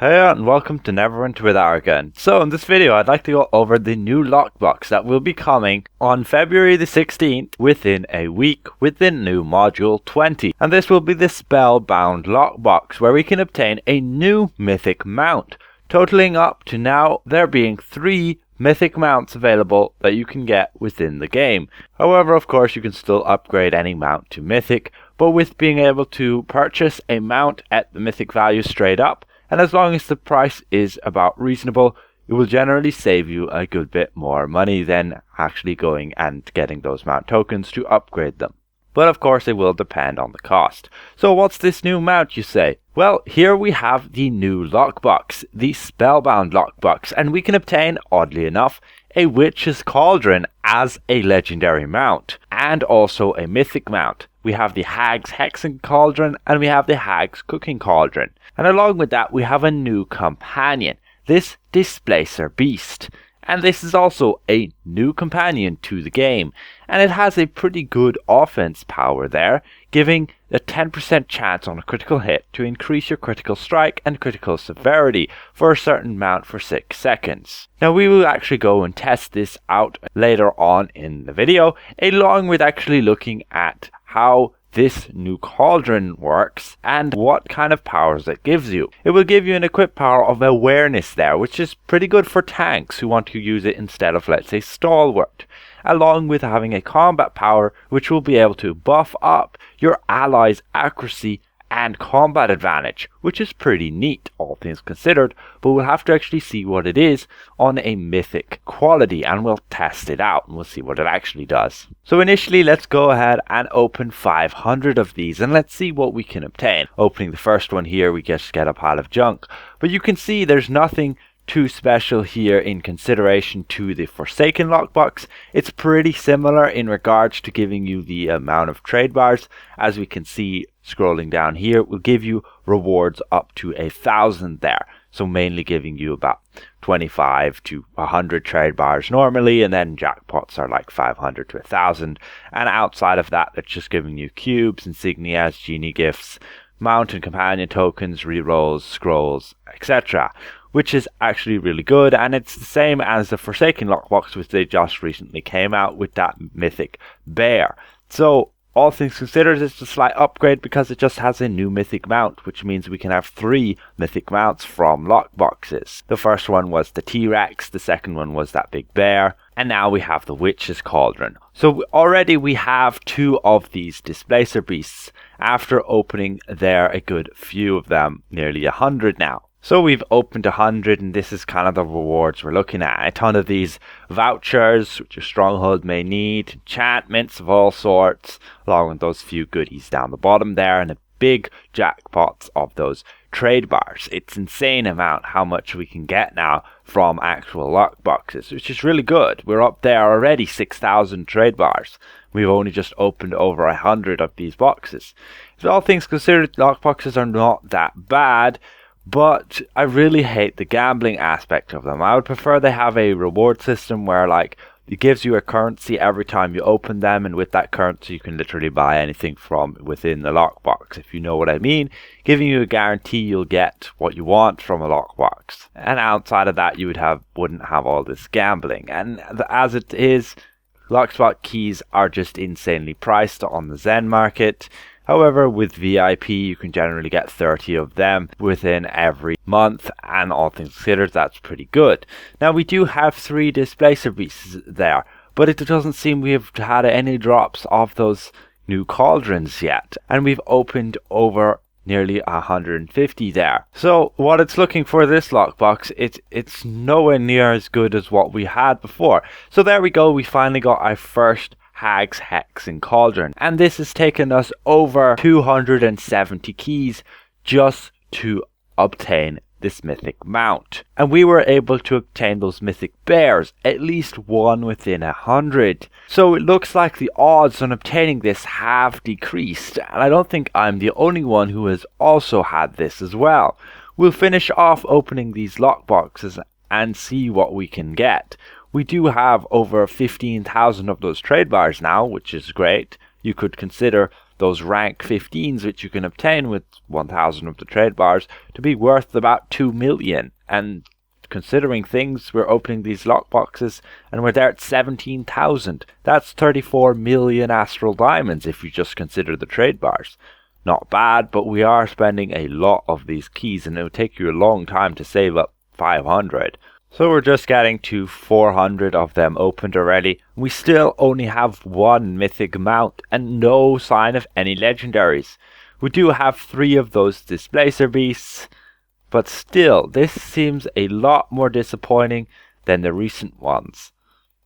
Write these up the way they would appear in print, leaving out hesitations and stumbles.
Hey and welcome to Neverwinter with Argon. So in this video I'd like to go over the new lockbox that will be coming on February the 16th within a week with the new module 20. And this will be the Spellbound Lockbox where we can obtain a new mythic mount, totaling up to now there being 3 mythic mounts available that you can get within the game. However, of course, you can still upgrade any mount to mythic, but with being able to purchase a mount at the mythic value straight up, and as long as the price is about reasonable, it will generally save you a good bit more money than actually going and getting those mount tokens to upgrade them. But of course it will depend on the cost. So what's this new mount, you say? Well, here we have the new lockbox, the Spellbound Lockbox, and we can obtain, oddly enough, a Witch's Cauldron as a legendary mount, and also a mythic mount. We have the Hag's Hexing Cauldron, and we have the Hag's Cooking Cauldron. And along with that, we have a new companion, this Displacer Beast. And this is also a new companion to the game, and it has a pretty good offense power there, giving a 10% chance on a critical hit to increase your critical strike and critical severity for a certain amount for 6 seconds. Now we will actually go and test this out later on in the video, along with actually looking at how this new cauldron works and what kind of powers it gives you. It will give you an equip power of awareness there, which is pretty good for tanks who want to use it instead of, let's say, stalwart, along with having a combat power which will be able to buff up your allies' accuracy and combat advantage, which is pretty neat, all things considered, but we'll have to actually see what it is on a mythic quality, and we'll test it out and we'll see what it actually does. So initially, let's go ahead and open 500 of these and let's see what we can obtain. Opening the first one here, we just get a pile of junk, but you can see there's nothing too special here in consideration to the Forsaken lockbox. It's pretty similar in regards to giving you the amount of trade bars. As we can see scrolling down here, it will give you rewards up to 1,000 there, so mainly giving you about 25 to 100 trade bars normally, and then jackpots are like 500 to 1,000, and outside of that it's just giving you cubes, insignias, genie gifts, mount and companion tokens, rerolls, scrolls, etc., which is actually really good. And it's the same as the Forsaken lockbox, which they just recently came out with that mythic bear. So all things considered, it's a slight upgrade because it just has a new mythic mount, which means we can have 3 mythic mounts from lockboxes. The first one was the T-Rex, the second one was that big bear, and now we have the Witch's Cauldron. So already we have 2 of these Displacer Beasts after opening there a good few of them, nearly 100 now. So we've opened 100, and this is kind of the rewards we're looking at. A ton of these vouchers, which your stronghold may need, enchantments of all sorts, along with those few goodies down the bottom there, and a big jackpots of those trade bars. It's insane amount how much we can get now from actual lockboxes, which is really good. We're up there already, 6,000 trade bars. We've only just opened over 100 of these boxes. So all things considered, lockboxes are not that bad, but I really hate the gambling aspect of them. I would prefer they have a reward system where, like, it gives you a currency every time you open them, and with that currency you can literally buy anything from within the lockbox, if you know what I mean, giving you a guarantee you'll get what you want from a lockbox. And outside of that, you wouldn't have all this gambling. And as it is, lockbox keys are just insanely priced on the Zen market. However, with VIP, you can generally get 30 of them within every month, and all things considered, that's pretty good. Now, we do have 3 Displacer Beasts there, but it doesn't seem we have had any drops of those new cauldrons yet, and we've opened over nearly 150 there. So what it's looking for this lockbox, it's nowhere near as good as what we had before. So there we go, we finally got our first Hag's Hexing Cauldron, and this has taken us over 270 keys just to obtain this mythic mount, and we were able to obtain those mythic bears, at least one within 100. So it looks like the odds on obtaining this have decreased, and I don't think I'm the only one who has also had this as well. We'll finish off opening these lockboxes and see what we can get. We do have over 15,000 of those trade bars now, which is great. You could consider those rank 15s which you can obtain with 1000 of the trade bars to be worth about 2 million. And considering things, we're opening these lockboxes and we're there at 17,000. That's 34 million astral diamonds if you just consider the trade bars. Not bad, but we are spending a lot of these keys and it will take you a long time to save up 500. So we're just getting to 400 of them opened already. We still only have one mythic mount and no sign of any legendaries. We do have 3 of those displacer beasts, but still, this seems a lot more disappointing than the recent ones.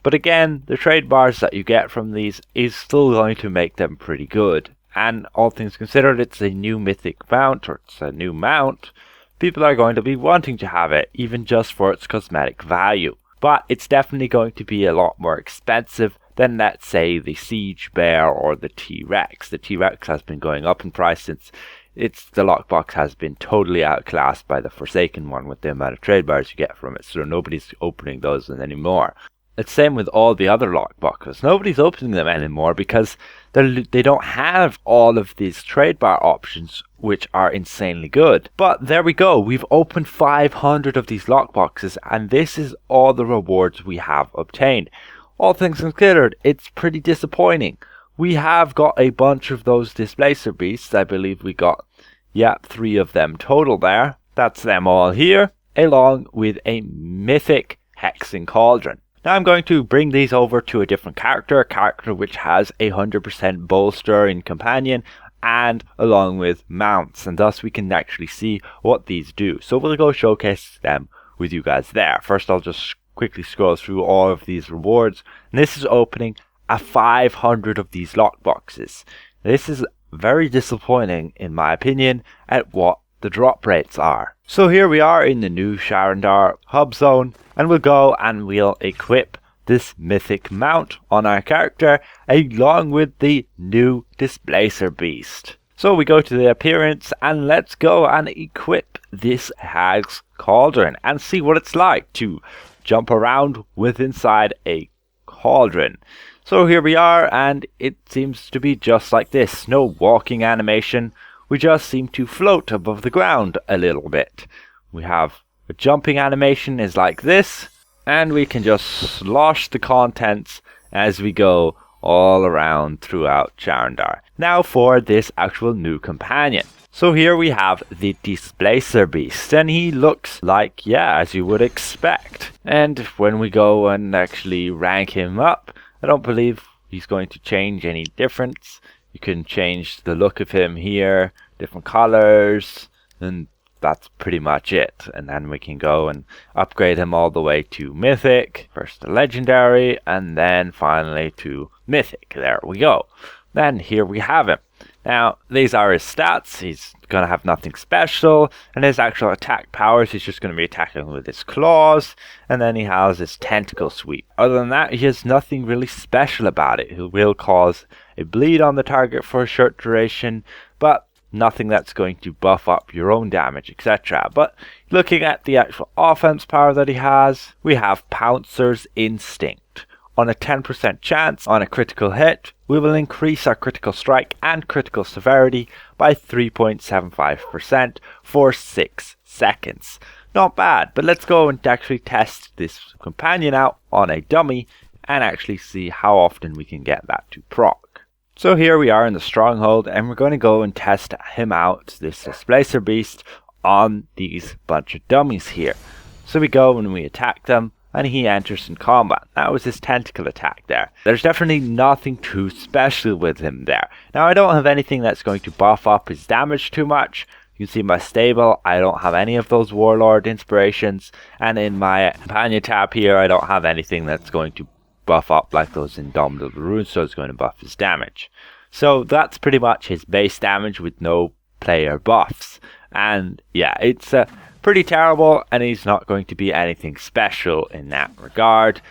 But again, the trade bars that you get from these is still going to make them pretty good. And all things considered, it's a new mythic mount, or it's a new mount. People are going to be wanting to have it, even just for its cosmetic value. But it's definitely going to be a lot more expensive than, let's say, the Siege Bear or the T-Rex. The T-Rex has been going up in price since the lockbox has been totally outclassed by the Forsaken one with the amount of trade bars you get from it, so nobody's opening those anymore. It's same with all the other lockboxes. Nobody's opening them anymore because they don't have all of these trade bar options, which are insanely good. But there we go. We've opened 500 of these lockboxes, and this is all the rewards we have obtained. All things considered, it's pretty disappointing. We have got a bunch of those displacer beasts. I believe we got, 3 of them total there. That's them all here, along with a mythic hexing cauldron. Now I'm going to bring these over to a different character, a character which has 100% bolster in companion and along with mounts, and thus we can actually see what these do. So we'll go showcase them with you guys there. First I'll just quickly scroll through all of these rewards, and this is opening 500 of these lockboxes. This is very disappointing in my opinion at what the drop rates are. So here we are in the new Sharandar hub zone, and we'll go and we'll equip this mythic mount on our character along with the new displacer beast. So we go to the appearance and let's go and equip this hag's cauldron and see what it's like to jump around with inside a cauldron. So here we are, and it seems to be just like this. No walking animation. We just seem to float above the ground a little bit. We have a jumping animation is like this, and we can just slosh the contents as we go all around throughout Sharandar. Now for this actual new companion. So here we have the Displacer Beast, and he looks like, as you would expect. And when we go and actually rank him up, I don't believe he's going to change any difference. You can change the look of him here, different colors, and that's pretty much it. And then we can go and upgrade him all the way to Mythic, first to Legendary, and then finally to Mythic. There we go. Then here we have him. Now, these are his stats. He's going to have nothing special. And his actual attack powers, he's just going to be attacking with his claws. And then he has his tentacle sweep. Other than that, he has nothing really special about it. He will cause a bleed on the target for a short duration, but nothing that's going to buff up your own damage, etc. But looking at the actual offense power that he has, we have Pouncer's Instinct. On a 10% chance on a critical hit, we will increase our critical strike and critical severity by 3.75% for 6 seconds. Not bad, but let's go and actually test this companion out on a dummy and actually see how often we can get that to proc. So here we are in the stronghold, and we're going to go and test him out, this displacer beast, on these bunch of dummies here. So we go and we attack them, and he enters in combat. That was his tentacle attack there. There's definitely nothing too special with him there. Now I don't have anything that's going to buff up his damage too much. You can see my stable, I don't have any of those warlord inspirations, and in my companion tab here I don't have anything that's going to buff up like those indomitable runes, so it's going to buff his damage. So that's pretty much his base damage with no player buffs. And it's pretty terrible, and he's not going to be anything special in that regard.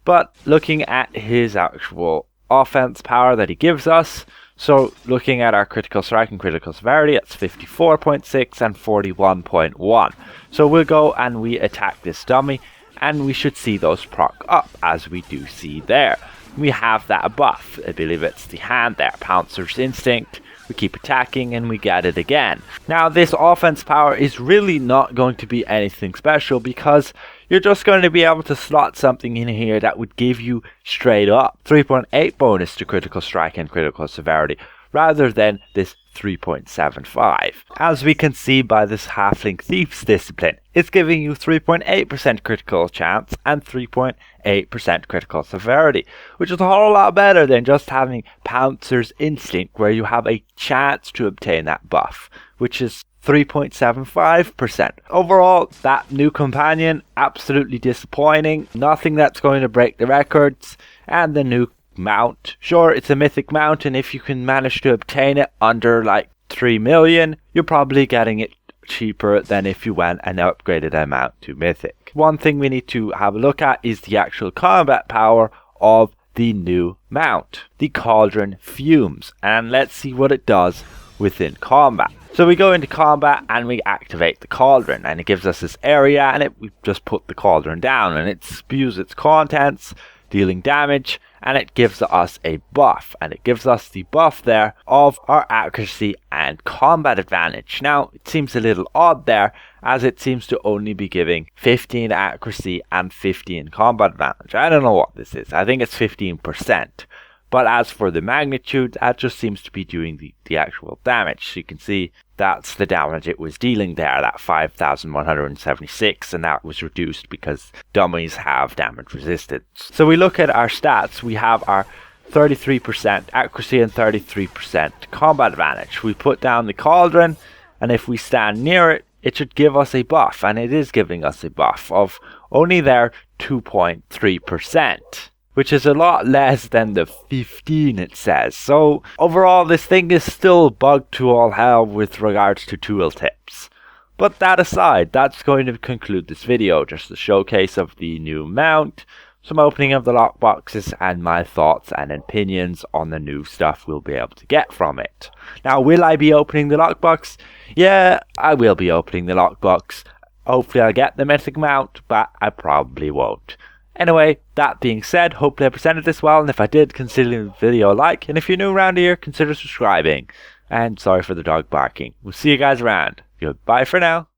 But looking at his actual offense power that he gives us, so looking at our critical strike and critical severity, it's 54.6 and 41.1. So we'll go and we attack this dummy, and we should see those proc up, as we do see there. We have that buff, I believe it's the hand there, Pouncer's Instinct, we keep attacking and we get it again. Now this offense power is really not going to be anything special because you're just going to be able to slot something in here that would give you straight up 3.8 bonus to critical strike and critical severity rather than this 3.75. As we can see by this halfling thief's discipline, it's giving you 3.8% critical chance and 3.8% critical severity, which is a whole lot better than just having Pouncer's Instinct where you have a chance to obtain that buff, which is 3.75%. Overall, that new companion, absolutely disappointing. Nothing that's going to break the records. And the new mount. Sure, it's a mythic mount, and if you can manage to obtain it under like 3 million, you're probably getting it cheaper than if you went and upgraded a mount to mythic. One thing we need to have a look at is the actual combat power of the new mount, the Cauldron Fumes, and let's see what it does within combat. So we go into combat and we activate the cauldron, and it gives us this area, and we just put the cauldron down and it spews its contents, dealing damage, and it gives us a buff, and it gives us the buff there of our accuracy and combat advantage. Now it seems a little odd there, as it seems to only be giving 15 accuracy and 15 combat advantage. I don't know what this is. I think it's 15%. But as for the magnitude, that just seems to be doing the actual damage. So you can see that's the damage it was dealing there, that 5,176, and that was reduced because dummies have damage resistance. So we look at our stats, we have our 33% accuracy and 33% combat advantage. We put down the cauldron, and if we stand near it, it should give us a buff, and it is giving us a buff of only there 2.3%. which is a lot less than the 15 it says. So overall, this thing is still bugged to all hell with regards to tooltips. But that aside, that's going to conclude this video. Just a showcase of the new mount, some opening of the lockboxes, and my thoughts and opinions on the new stuff we'll be able to get from it. Now, will I be opening the lockbox? Yeah, I will be opening the lockbox. Hopefully I'll get the mythic mount, but I probably won't. Anyway, that being said, hopefully I presented this well, and if I did, consider the video a like, and if you're new around here, consider subscribing. And sorry for the dog barking. We'll see you guys around. Goodbye for now.